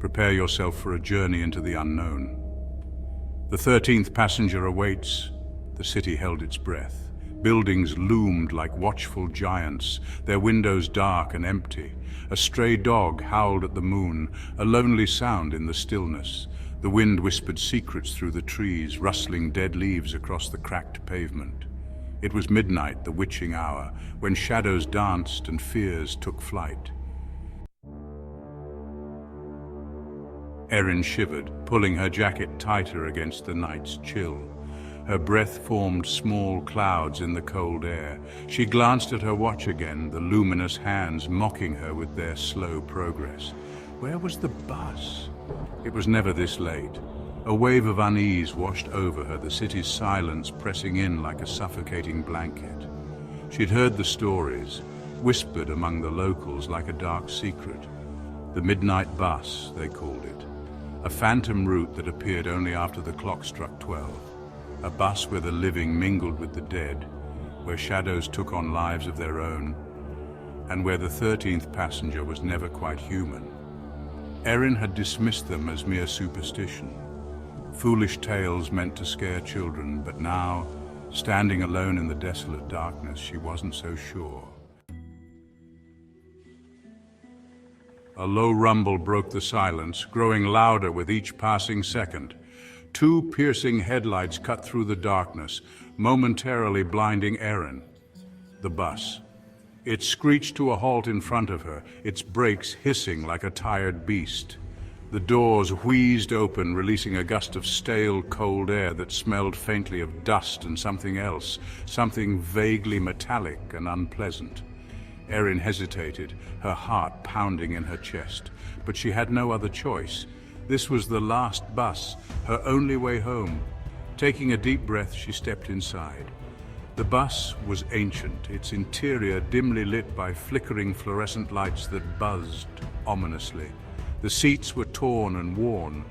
Prepare yourself for a journey into the unknown. The 13th passenger awaits. The city held its breath. Buildings loomed like watchful giants, their windows dark and empty. A stray dog howled at the moon, a lonely sound in the stillness. The wind whispered secrets through the trees, rustling dead leaves across the cracked pavement. It was midnight, the witching hour, when shadows danced and fears took flight. Erin shivered, pulling her jacket tighter against the night's chill. Her breath formed small clouds in the cold air. She glanced at her watch again, the luminous hands mocking her with their slow progress. Where was the bus? It was never this late. A wave of unease washed over her, the city's silence pressing in like a suffocating blanket. She'd heard the stories, whispered among the locals like a dark secret. The midnight bus, they called it. A phantom route that appeared only after the clock struck 12. A bus where the living mingled with the dead, where shadows took on lives of their own, and where the 13th passenger was never quite human. Erin had dismissed them as mere superstition, foolish tales meant to scare children, but now, standing alone in the desolate darkness, she wasn't so sure. A low rumble broke the silence, growing louder with each passing second. Two piercing headlights cut through the darkness, momentarily blinding Erin. The bus. It screeched to a halt in front of her, its brakes hissing like a tired beast. The doors wheezed open, releasing a gust of stale, cold air that smelled faintly of dust and something else, something vaguely metallic and unpleasant. Erin hesitated, her heart pounding in her chest, but she had no other choice. This was the last bus, her only way home. Taking a deep breath, she stepped inside. The bus was ancient, its interior dimly lit by flickering fluorescent lights that buzzed ominously. The seats were torn and worn,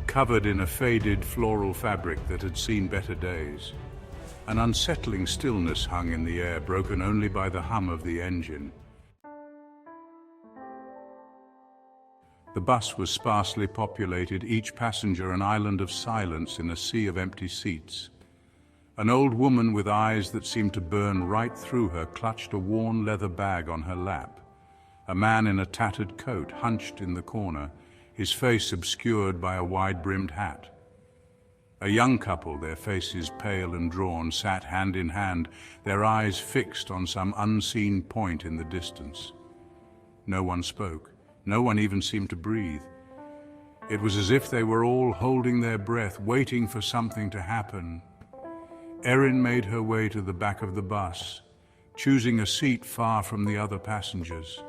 covered in a faded floral fabric that had seen better days. An unsettling stillness hung in the air, broken only by the hum of the engine. The bus was sparsely populated, each passenger an island of silence in a sea of empty seats. An old woman with eyes that seemed to burn right through her clutched a worn leather bag on her lap. A man in a tattered coat hunched in the corner, his face obscured by a wide-brimmed hat. A young couple, their faces pale and drawn, sat hand in hand, their eyes fixed on some unseen point in the distance. No one spoke. No one even seemed to breathe. It was as if they were all holding their breath, waiting for something to happen. Erin made her way to the back of the bus, choosing a seat far from the other passengers.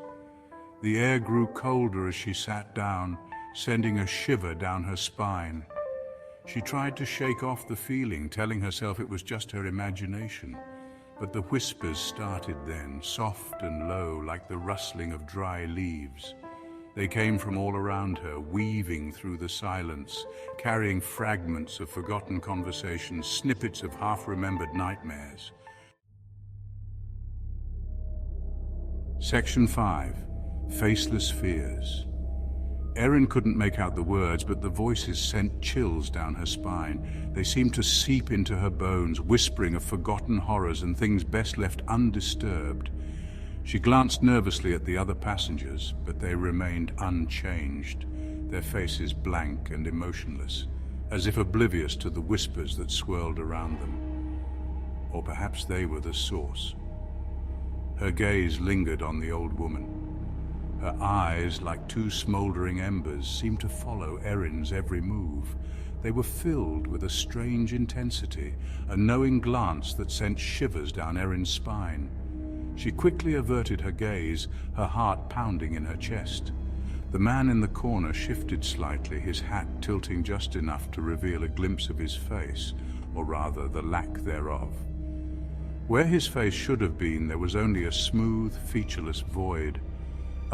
The air grew colder as she sat down, sending a shiver down her spine. She tried to shake off the feeling, telling herself it was just her imagination. But the whispers started then, soft and low, like the rustling of dry leaves. They came from all around her, weaving through the silence, carrying fragments of forgotten conversations, snippets of half-remembered nightmares. Section 5. Faceless Fears. Erin couldn't make out the words, but the voices sent chills down her spine. They seemed to seep into her bones, whispering of forgotten horrors and things best left undisturbed. She glanced nervously at the other passengers, but they remained unchanged, their faces blank and emotionless, as if oblivious to the whispers that swirled around them. Or perhaps they were the source. Her gaze lingered on the old woman. Her eyes, like two smoldering embers, seemed to follow Erin's every move. They were filled with a strange intensity, a knowing glance that sent shivers down Erin's spine. She quickly averted her gaze, her heart pounding in her chest. The man in the corner shifted slightly, his hat tilting just enough to reveal a glimpse of his face, or rather the lack thereof. Where his face should have been, there was only a smooth, featureless void,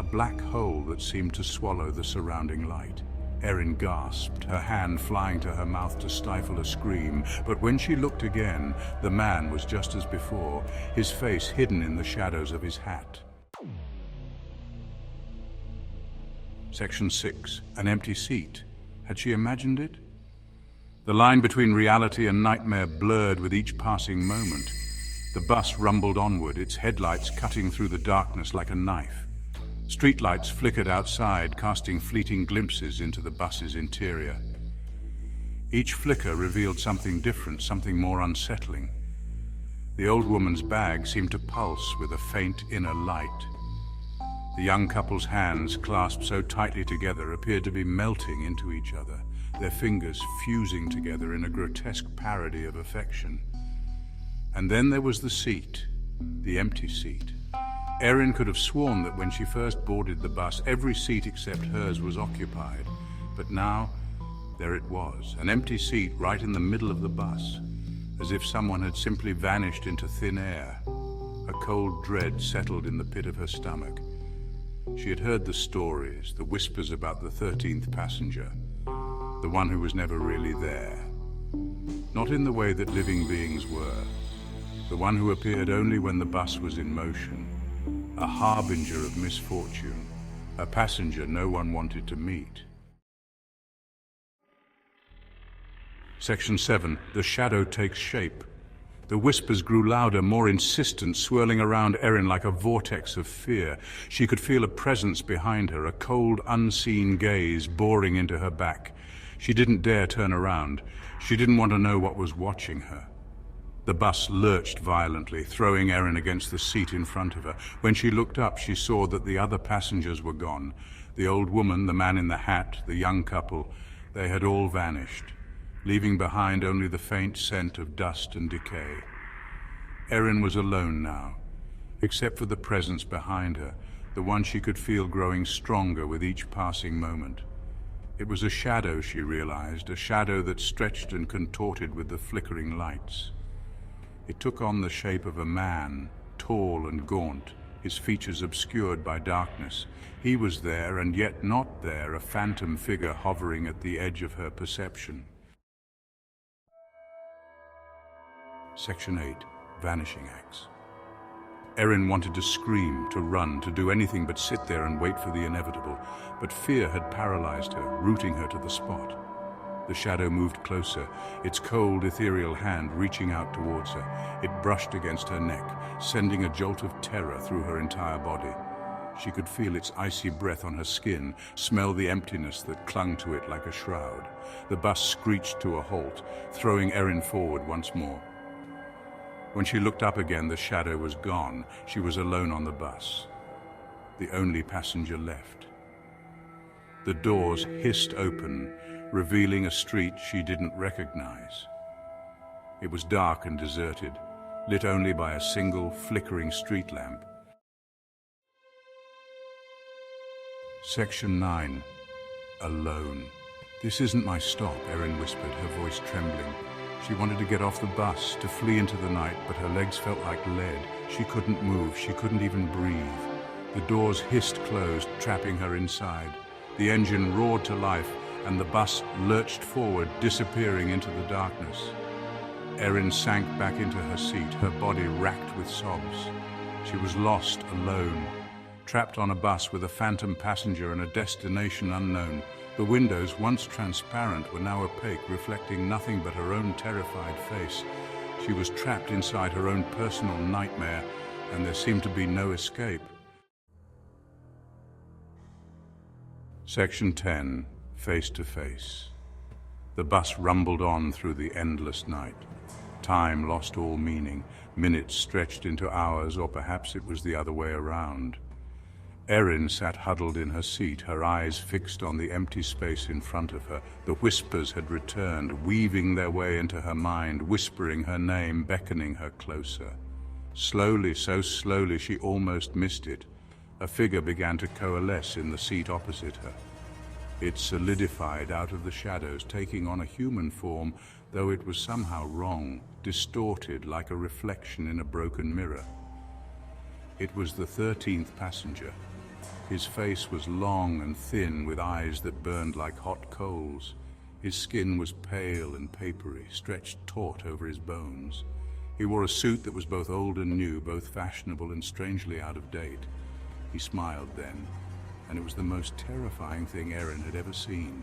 a black hole that seemed to swallow the surrounding light. Erin gasped, her hand flying to her mouth to stifle a scream, but when she looked again, the man was just as before, his face hidden in the shadows of his hat. Section 6. An empty seat. Had she imagined it? The line between reality and nightmare blurred with each passing moment. The bus rumbled onward, its headlights cutting through the darkness like a knife. Streetlights flickered outside, casting fleeting glimpses into the bus's interior. Each flicker revealed something different, something more unsettling. The old woman's bag seemed to pulse with a faint inner light. The young couple's hands, clasped so tightly together, appeared to be melting into each other, their fingers fusing together in a grotesque parody of affection. And then there was the seat, the empty seat. Erin could have sworn that when she first boarded the bus, every seat except hers was occupied. But now, there it was, an empty seat right in the middle of the bus, as if someone had simply vanished into thin air. A cold dread settled in the pit of her stomach. She had heard the stories, the whispers about the 13th passenger, the one who was never really there. Not in the way that living beings were, the one who appeared only when the bus was in motion, a harbinger of misfortune, a passenger no one wanted to meet. Section 7. The shadow takes shape. The whispers grew louder, more insistent, swirling around Erin like a vortex of fear. She could feel a presence behind her, a cold, unseen gaze boring into her back. She didn't dare turn around. She didn't want to know what was watching her. The bus lurched violently, throwing Erin against the seat in front of her. When she looked up, she saw that the other passengers were gone. The old woman, the man in the hat, the young couple, they had all vanished, leaving behind only the faint scent of dust and decay. Erin was alone now, except for the presence behind her, the one she could feel growing stronger with each passing moment. It was a shadow, she realized, a shadow that stretched and contorted with the flickering lights. It took on the shape of a man, tall and gaunt, his features obscured by darkness. He was there, and yet not there, a phantom figure hovering at the edge of her perception. Section 8. Vanishing Acts. Erin wanted to scream, to run, to do anything but sit there and wait for the inevitable, but fear had paralyzed her, rooting her to the spot. The shadow moved closer, its cold, ethereal hand reaching out towards her. It brushed against her neck, sending a jolt of terror through her entire body. She could feel its icy breath on her skin, smell the emptiness that clung to it like a shroud. The bus screeched to a halt, throwing Erin forward once more. When she looked up again, the shadow was gone. She was alone on the bus, the only passenger left. The doors hissed open, revealing a street she didn't recognize. It was dark and deserted, lit only by a single flickering street lamp. Section 9. Alone. "This isn't my stop," Erin whispered, her voice trembling. She wanted to get off the bus, to flee into the night, but her legs felt like lead. She couldn't move, she couldn't even breathe. The doors hissed closed, trapping her inside. The engine roared to life, and the bus lurched forward, disappearing into the darkness. Erin sank back into her seat, her body racked with sobs. She was lost, alone, trapped on a bus with a phantom passenger and a destination unknown. The windows, once transparent, were now opaque, reflecting nothing but her own terrified face. She was trapped inside her own personal nightmare, and there seemed to be no escape. Section 10. Face to face. The bus rumbled on through the endless night. Time lost all meaning. Minutes stretched into hours, or perhaps it was the other way around. Erin sat huddled in her seat, her eyes fixed on the empty space in front of her. The whispers had returned, weaving their way into her mind, whispering her name, beckoning her closer. Slowly, so slowly she almost missed it, a figure began to coalesce in the seat opposite her. It solidified out of the shadows, taking on a human form, though it was somehow wrong, distorted like a reflection in a broken mirror. It was the 13th passenger. His face was long and thin, with eyes that burned like hot coals. His skin was pale and papery, stretched taut over his bones. He wore a suit that was both old and new, both fashionable and strangely out of date. He smiled then, and it was the most terrifying thing Erin had ever seen.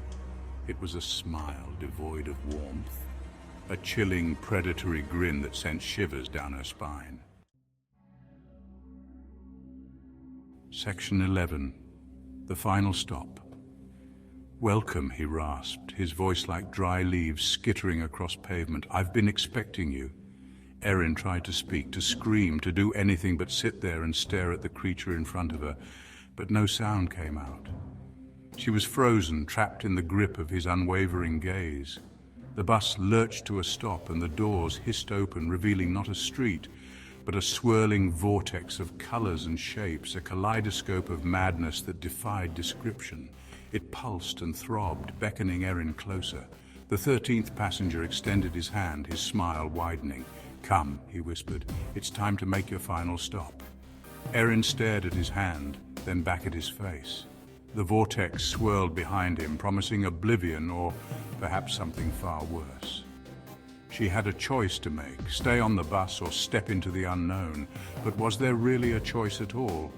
It was a smile devoid of warmth, a chilling, predatory grin that sent shivers down her spine. Section 11. The final stop. "Welcome," he rasped, his voice like dry leaves skittering across pavement. "I've been expecting you." Erin tried to speak, to scream, to do anything but sit there and stare at the creature in front of her, but no sound came out. She was frozen, trapped in the grip of his unwavering gaze. The bus lurched to a stop and the doors hissed open, revealing not a street, but a swirling vortex of colors and shapes, a kaleidoscope of madness that defied description. It pulsed and throbbed, beckoning Erin closer. The 13th passenger extended his hand, his smile widening. "Come," he whispered, "it's time to make your final stop." Erin stared at his hand, then back at his face. The vortex swirled behind him, promising oblivion or perhaps something far worse. She had a choice to make, stay on the bus or step into the unknown. But was there really a choice at all?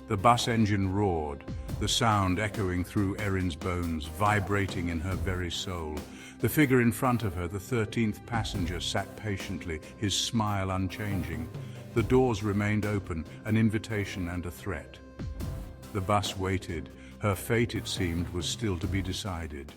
The bus engine roared, the sound echoing through Erin's bones, vibrating in her very soul. The figure in front of her, the 13th passenger, sat patiently, his smile unchanging. The doors remained open, an invitation and a threat. The bus waited. Her fate, it seemed, was still to be decided.